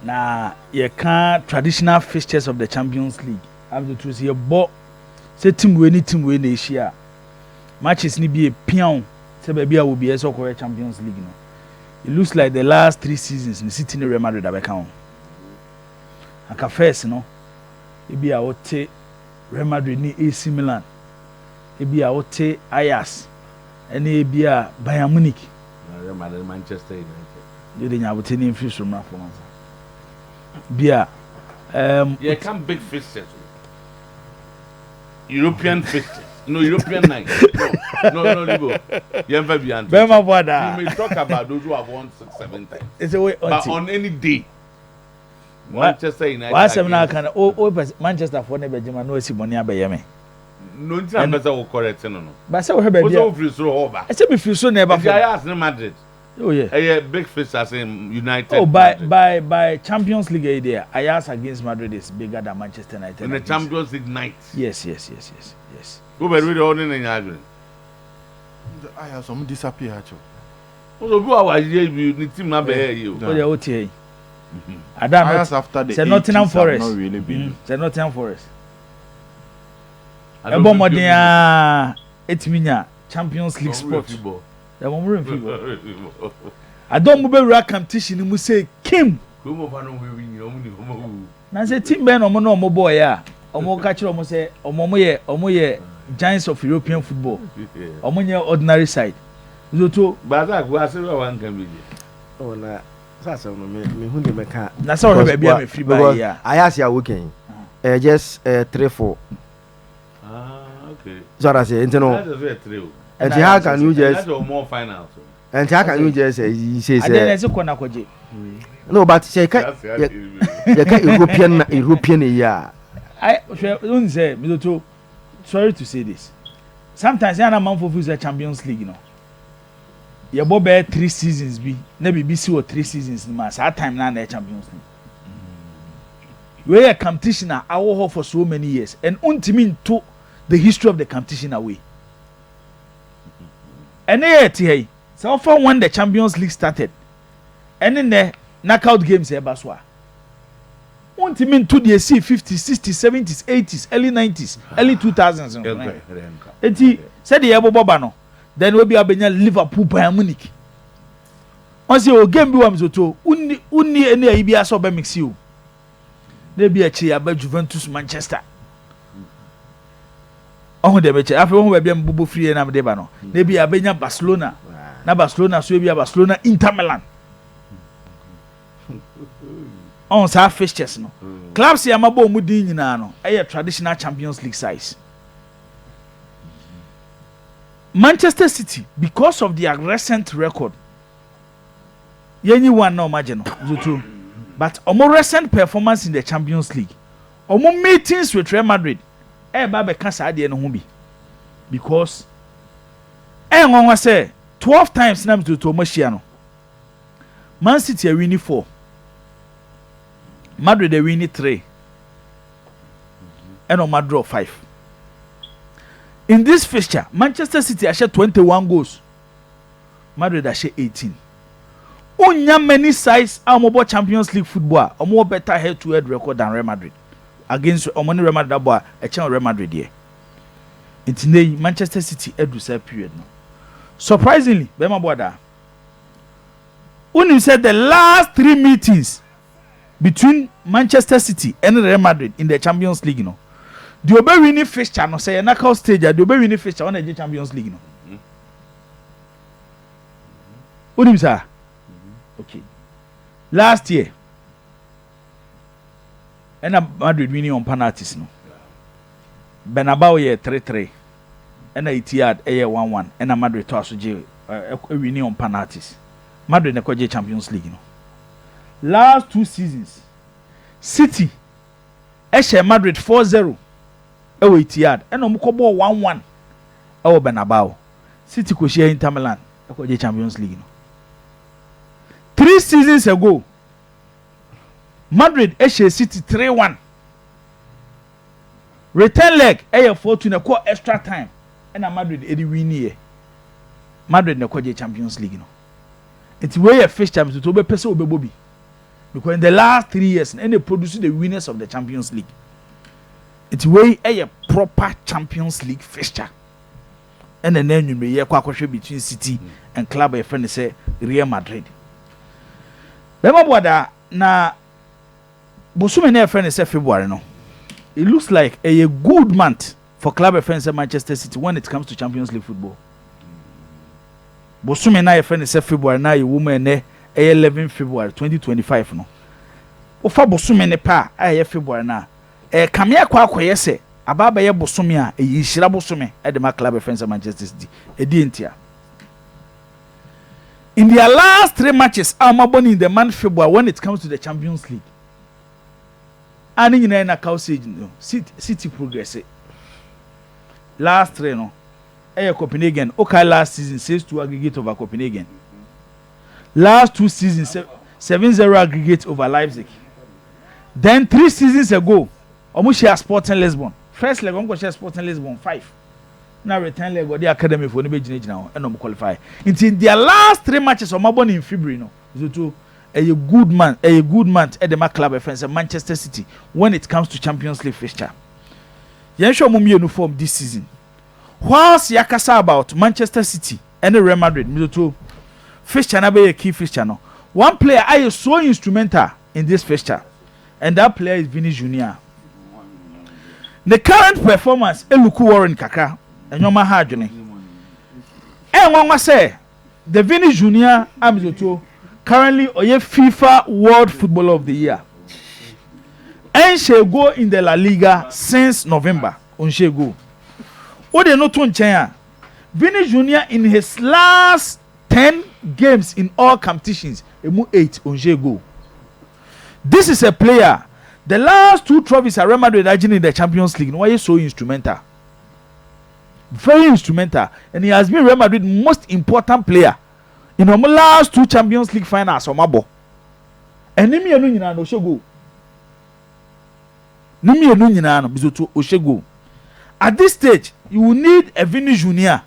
na ye can traditional fixtures of the Champions League. I'm the truth here, but say team we na Asia matches ni be a pion. Say baby I will be also correct Champions League. No, it looks like the last 3 seasons in the City Real Madrid have account. Aka first no, it be a wote Real Madrid ni AC Milan, it be a wote Ajax, and it be a Bayern Munich. Real Madrid, Manchester United. You didn't have to name fish from for once. Bia, yeah, come big fixtures. European fixtures. No, European night. No, Libo. You may talk about those who have won 6-7 times. It's a way but on any day. Manchester United. Why some now can Manchester for never German no see money by me. No time better will correct no. But so have I said if you so never Madrid. Oh yeah. A big fixture as in United. Oh by Champions League idea. Ajax against Madrid is bigger than Manchester United. In the Champions League night. Yes. Who be ready on in Agri? I have some disappear actually. So who are you team number you? Oh yeah, okay. Ajax after the Nottingham Forest. Not really been. Nottingham Forest. Ebo modern etiminya Champions League sport. The moment people. I don't move a competition mu say Kim. Na say team ben omo no omo boy ya. Omo ka kire omo say omo ye giants of European football. Omo nye ordinary side. Zoto Baza go ase one can be. Oh na sasa no me hu de meka. Na say o be am free by ya. Ayas ya weekend. Just 3-4. Okay. So I say no. That's a 3. And how can you just more finals? And how can you just say no, but say European yeah. I don't say me to sorry to say this. Sometimes I am man for the Champions League, you know. You both 3 seasons be na BBC or 3 seasons ma that time na the Champions League. We a competition I will for so many years and ultimately to the history of the competition away. And hey, so far when the Champions League started, and in the knockout games here, Baswa. One team in 50s, 60s, 70s, 80s, early 90s, early 2000s. And he said the Ebo Bobano, then we be a Liverpool Bayern Munich. Once you game be one to unni any IBS so by mix you. There be a chair by Juventus Manchester. Oh, the better. After one we be Bubu free and am debano. Maybe a Benya Barcelona. Na Barcelona so be a Barcelona Inter Milan. On sa fixtures no. Clubs ya mabo mu din nyina no. A traditional Champions League size. Manchester City, because of their recent record, anyone no imagine no. But omo recent performance in the Champions League, omo meetings with Real Madrid. Babe can say no ho bi because ngonwa say 12 times na to Tomashia no Man City are winning 4 Madrid are winning 3 and Madrid draw 5 in this fixture. Manchester City are 21 goals, Madrid are 18. Onya many size amobo Champions League football omo better head to head record than Real Madrid against Omoni Real Madrid boy a channel Real Madrid here. It's Manchester City edu period no. Surprisingly, Bema Boda. When you said the last 3 meetings between Manchester City and Real Madrid in the Champions League, no, the obe winning fixture no say knockout stage, the obe winning fixture on the Champions League, no. What do you say? Okay. Last year, and Madrid winning on penalties, no. Bernabeu ye 3-3, and Etihad 1-1, and Madrid to also winning on penalties. Madrid na kwaje Champions League, no. Last 2 seasons, City Madrid 4-0 ewo Etihad, and omukobo 1-1 ewo Bernabeu. City ko share Inter Milan kwaje Champions League, no. 3 seasons ago, Madrid City 3-1. Return leg 4-2 na ko extra time, and Madrid win here. Madrid na kwaje Champions League, no. It's where a fish time to be person obebobi. because in the last 3 years and they produce the winners of the Champions League. It's way a proper Champions League fixture. And then you may hear between City and club a friend say Real Madrid. Remember na Bosume na friend say February no. It looks like a good month for club friends at Manchester City when it comes to Champions League football. Bosume na friend say February na a woman 11 February 2025 no. Ofa Bosume ne pa a February na kamia kwa akoyese ababa ye Bosume a yishira Bosume at the club friends at Manchester City. Edientia. In their last 3 matches, Amabon in the month February when it comes to the Champions League. And in a causage, City progress. Last 3 no. Copenhagen. Okay, last season 6-2 aggregate over Copenhagen. Last 2 seasons 7-0 aggregate over Leipzig. Then 3 seasons ago, almost share Sporting Lisbon. First leg, almost share Sporting Lisbon 5. Now return leg the academy for Nibejin now and qualify. In their last 3 matches on Mabon in February no. So a good month at the club offense Manchester City when it comes to Champions League fixture. Yen show mum uniform this season. Whilst yakasa about Manchester City and Real Madrid, so fixture na be a key fixture no. One player I is so instrumental in this fixture, and that player is Vini Junior. The current performance Eluku Warren Kaka and your mahajuni. And one must say the Vini Junior Amizoto currently oye FIFA World Footballer of the Year. And she go in the La Liga since November. On she go. What they not to China? Vini Junior in his last 10 games in all competitions, emu 8 on she go. This is a player. The last 2 trophies are Real Madrid in the Champions League. Why is so instrumental? Very instrumental, and he has been Real Madrid's most important player in the last 2 Champions League finals. Omabo, and Nimi enu nyina no shego. Nimi enu nyina no bizoto oshego. At this stage, you will need a Vini Junior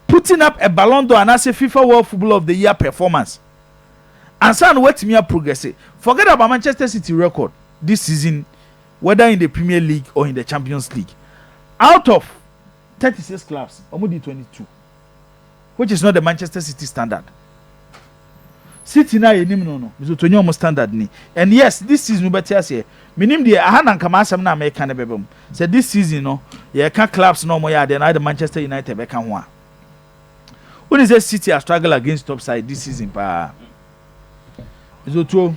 putting up a Ballon d'Or and as a FIFA World Footballer of the Year performance. And so what me progress. Forget about Manchester City record this season, whether in the Premier League or in the Champions League. Out of 36 clubs, Omudi 22, which is not the Manchester City standard. City na yenim no bizo tonyo mo standard ni. And yes, this season better say minim de ahana nkama asem na America na bebem. Say this season no, ye ka clubs no mo ya de na the Manchester United be ka ho a. When is the City a struggle against top side this season pa? Bizo to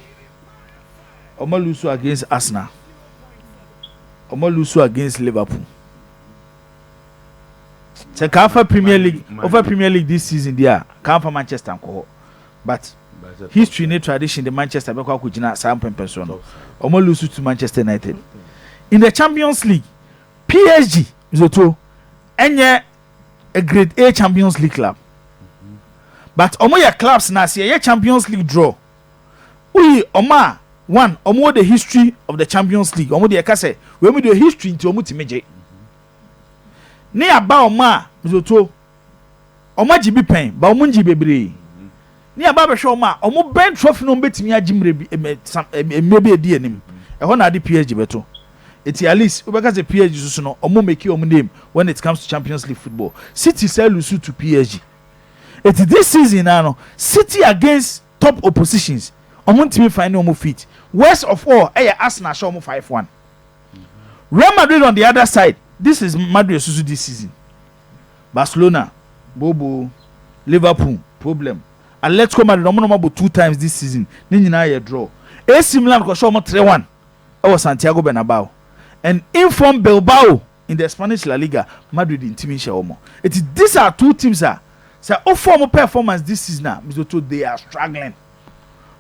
omo lose against Arsenal. Omo lose against Liverpool. So Kafa Premier League, over Premier League this season, there, Kafa Manchester and but history and tradition, the Manchester because we did some person, almost lose to Manchester United. In the Champions League, PSG is a grade A Champions League club. But your clubs now see a Champions League draw. We one the history of the Champions League. The Akase, we do history into Omuti ne aba oma zoto oma jibi pen ba omo nji bebre ne aba be hwe oma omo ben trophy no betimi agimre bi edi anim e ho na ade PSG beto eti at least we because the PSG so no omo make omo name when it comes to Champions League football. City sell lose to PSG. Eti this season now City against top oppositions omo ntimi find omo fit. Worst of all Arsenal show omo 5-1. Real Madrid on the other side. This is Madrid Susu this season. Barcelona, Bobo, Liverpool, problem. Atletico Madrid, no 2 times this season. Nina ye draw. AC Milan ko show mo 3-1. That was Santiago Bernabeu. And inform Bilbao in the Spanish La Liga, Madrid in team omo. These are 2 teams that say form performance this season now. They are struggling.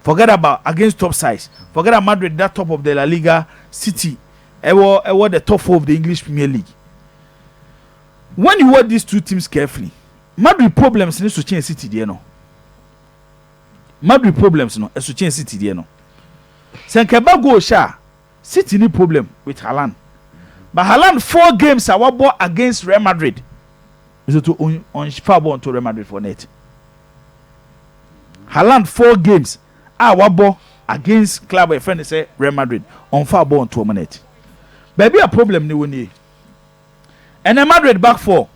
Forget about against top sides. Forget about Madrid, that top of the La Liga, City. I was the top 4 of the English Premier League. When you watch these 2 teams carefully, Madrid problems need to change City there no. Madrid problems no, to change City there no. Senkeba go sha, City need problem with Haaland. But Haaland 4 games are bought against Real Madrid. So to on far ball to Real Madrid for net. Haaland 4 games are wabo against club a friend say Real Madrid on far ball on 2 minutes. Baby a problem ni woni. And then Madrid back 4.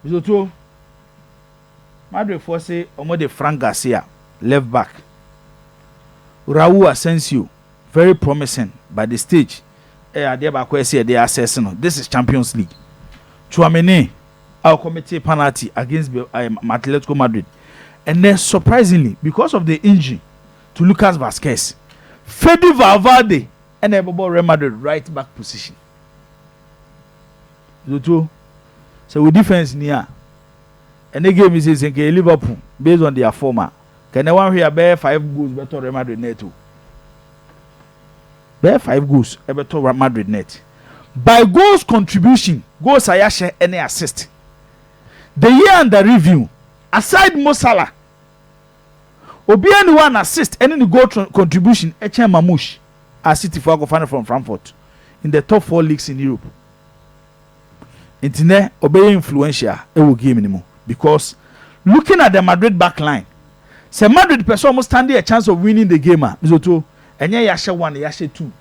So Madrid for say omo de Frank Garcia left back. Raul Asensio very promising by the stage. They assess no. This is Champions League. Tchouaméni our committee penalty against Atletico Madrid. And then surprisingly, because of the injury to Lucas Vazquez, Fede Valverde and Real Madrid right back position. So with defense near, and the game is in Liverpool based on their former. Can anyone here bear 5 goals better Real Madrid net too? Bear 5 goals better Real Madrid net. By goals contribution, goals Ayashe any assist. The year under review, aside Mo Salah, Obi anyone assist any goal contribution Etienne Mamouche as City for Agofana from Frankfurt in the top 4 leagues in Europe. Intine obey influential will game anymore because looking at the Madrid back line, say Madrid person almost standing a chance of winning the game. Mizoto, and Yasha 1, Yasha 2.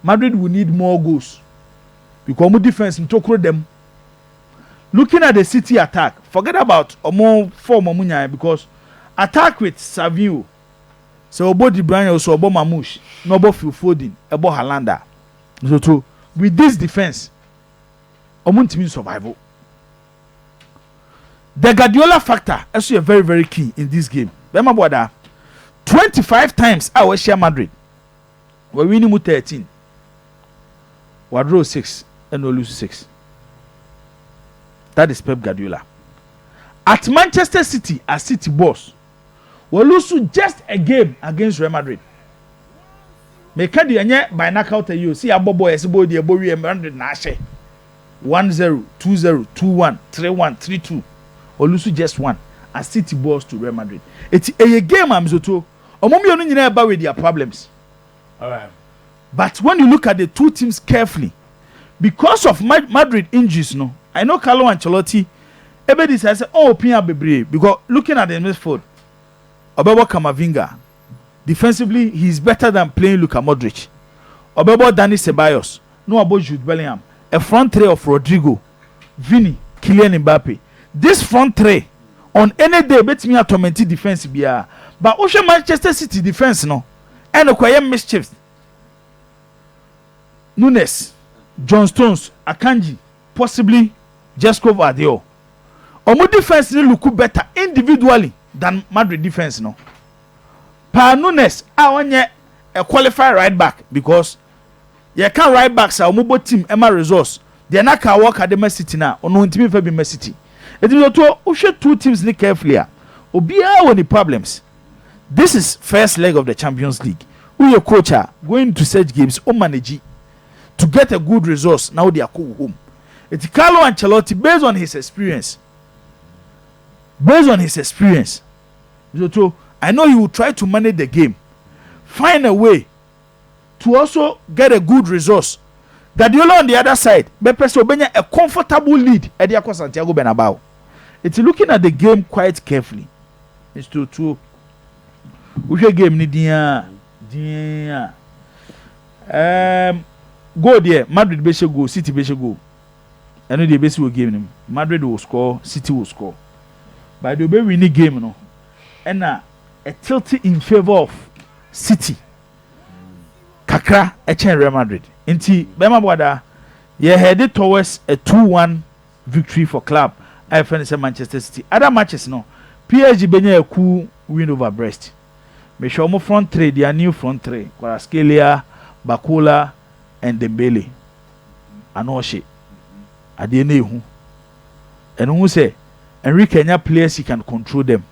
Madrid will need more goals because more defense in Tokyo them. Looking at the City attack, forget about more form Munya because attack with Savio. So Obo Di Bruyne also Obo Mamouche, Nobo Phil Foden, Ebo Halanda. So with this defense, Omuntimi survival. The Guardiola factor is very, very key in this game. Remember that 25 times I was share Madrid. We winning 13. We draw 6 and we lose 6. That is Pep Guardiola. At Manchester City, as City boss, we lose just a game against Real Madrid. Make the anye by knockout you see a bobo esibo the Ebori and na she 1-0, 2-0, 2-1, 3-1, 3-2. We lose just 1 as City boss to Real Madrid. It's a game amzoto. Omomi onu nyina eba with their problems. All right. But when you look at the two teams carefully, because of Madrid injuries, no, I know Carlo Ancelotti. Everybody says, "Oh, Pia Bebre," because looking at the midfield, Obebo Camavinga, defensively he's better than playing Luka Modric. Obebo Dani Ceballos, no about Jude Bellingham, a front three of Rodrigo, Vini, Kylian Mbappe. This front three on any day bet me a tormented defense biya. But Ocean Manchester City defense no, and acquire mischief. Nunes, John Stones, Akanji, possibly Jesco Vardio. Omo defense look better individually than Madrid defense no. Pa Nunes a qualified right back because you can right backs are omo team Emma resource. They na can work at the Man City na ono ntimi fa bi Man City. It is to o two teams ni carefully. Obia when the problems. This is first leg of the Champions League. Who your coach are going to such games o manage to get a good resource. Now they are go home. It's Carlo Ancelotti based on his experience. Based on his experience, so I know he will try to manage the game, find a way to also get a good resource. Guardiola on the other side, Beppe a comfortable lead at the Santiago Bernabeu. It's looking at the game quite carefully. It's to which game ni dia go there. Madrid be go, City be go. I know the best will game him. Madrid will score, City will score. By the way, we need game no, and a tilt in favor of City. Kakra echen Real Madrid. Inti Bema Boada, ye headed towards a 2-1 victory for club. I find Manchester City. Other matches no, PSG benye a cool win over Brest. Me show mo front three, their new front three. Kvaratskhelia, Bakula, and Dembele. Anoche. Adene hu. And who say? Enrique Kenya players he can control them.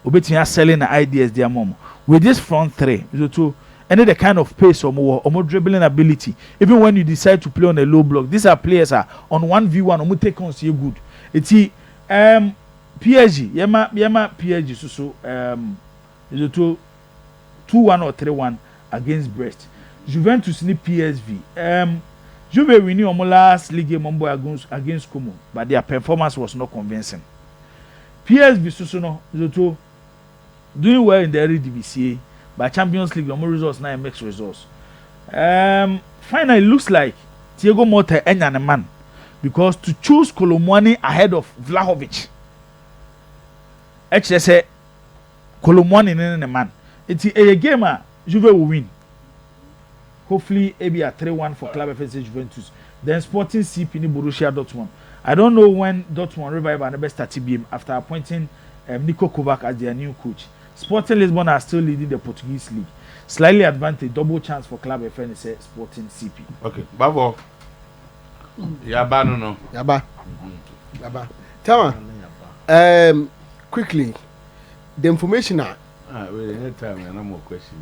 Obetia selling the ideas their mom. With this front three, so any the kind of pace or more dribbling ability. Even when you decide to play on a low block, these are players are on 1v1 or take on see good. It's PSG, yema PSG so is to 2-1 or 3-1 against Brest. Juventus ni PSV. Juve winning on last league game against Como, but their performance was not convincing. PSV so no to doing well in the Eredivisie, but Champions League, the more results now mixed results. Finally, it looks like Thiago Motta and man, because to choose Kolomwani ahead of Vlahovic, actually say Kolomwani in the man. It's a game Juve will win. Hopefully, maybe a 3-1 for Club FSC Juventus. Then Sporting CP in Borussia Dortmund. I don't know when Dortmund revive and the best start BM after appointing Niko Kovac as their new coach. Sporting Lisbon are still leading the Portuguese league. Slightly advantage, double chance for Club FNC Sporting CP. Okay, Babo. Yaba no. Yaba. Tama. Quickly, the information. Wait, anytime, no more questions.